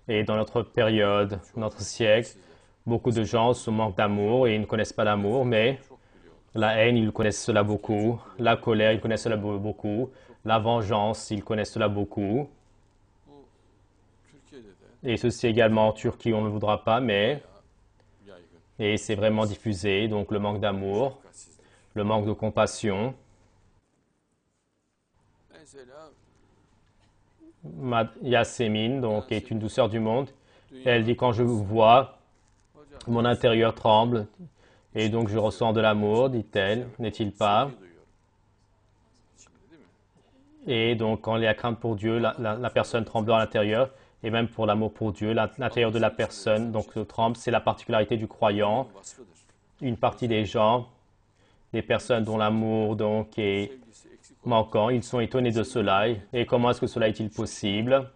Et dans notre période, notre siècle, beaucoup de gens se manquent d'amour et ils ne connaissent pas l'amour, mais la haine, ils connaissent cela beaucoup. La colère, ils connaissent cela beaucoup. La vengeance, ils connaissent cela beaucoup. Et ceci également en Turquie, on ne le voudra pas, mais et c'est vraiment diffusé. Donc le manque d'amour, le manque de compassion. Yasemin, donc, est une douceur du monde. Elle dit, quand je vous vois, mon intérieur tremble. Et donc je ressens de l'amour, dit-elle, n'est-il pas? Et donc quand il y a crainte pour Dieu, la personne tremble à l'intérieur. Et même pour l'amour pour Dieu, l'intérieur de la personne, donc le tremble, c'est la particularité du croyant. Une partie des gens, des personnes dont l'amour donc est manquant, ils sont étonnés de cela. Et comment est-ce que cela est-il possible?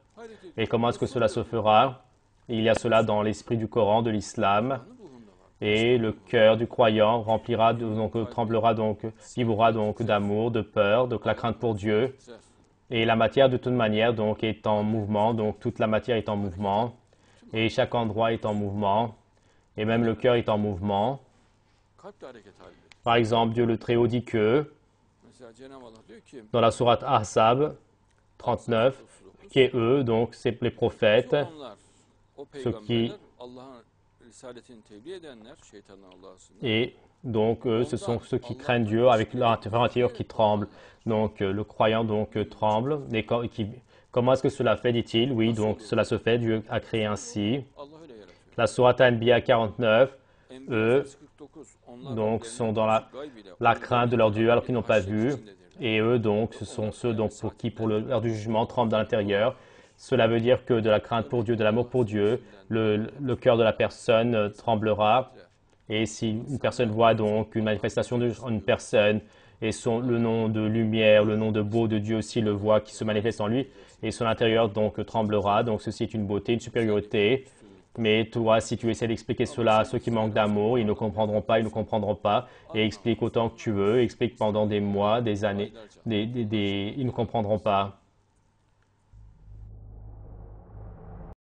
Et comment est-ce que cela se fera? Il y a cela dans l'esprit du Coran, de l'islam. Et le cœur du croyant remplira, donc tremblera, donc vibrera donc d'amour, de peur, donc la crainte pour Dieu. Et la matière de toute manière donc est en mouvement, donc toute la matière est en mouvement. Et chaque endroit est en mouvement. Et même le cœur est en mouvement. Par exemple, Dieu le Très-Haut dit que, dans la sourate Ahzab 39, qui est eux, donc c'est les prophètes, ceux qui... Et donc eux, ce sont ceux qui craignent Dieu avec leur intérieur qui tremble. Donc le croyant donc tremble. Et comment est-ce que cela fait, dit-il? Oui, donc cela se fait, Dieu a créé ainsi. La sourate Anbiya 49, eux, donc sont dans la crainte de leur Dieu alors qu'ils n'ont pas vu. Et eux, donc, ce sont ceux donc, pour qui, pour l'heure du jugement, tremblent à l'intérieur. Cela veut dire que de la crainte pour Dieu, de l'amour pour Dieu, le cœur de la personne tremblera. Et si une personne voit donc une manifestation d'une personne et le nom de lumière, le nom de beau de Dieu aussi le voit qui se manifeste en lui, et son intérieur donc tremblera. Donc ceci est une beauté, une supériorité. Mais toi, si tu essaies d'expliquer cela à ceux qui manquent d'amour, ils ne comprendront pas, ils ne comprendront pas. Et explique autant que tu veux, explique pendant des mois, des années, ils ne comprendront pas.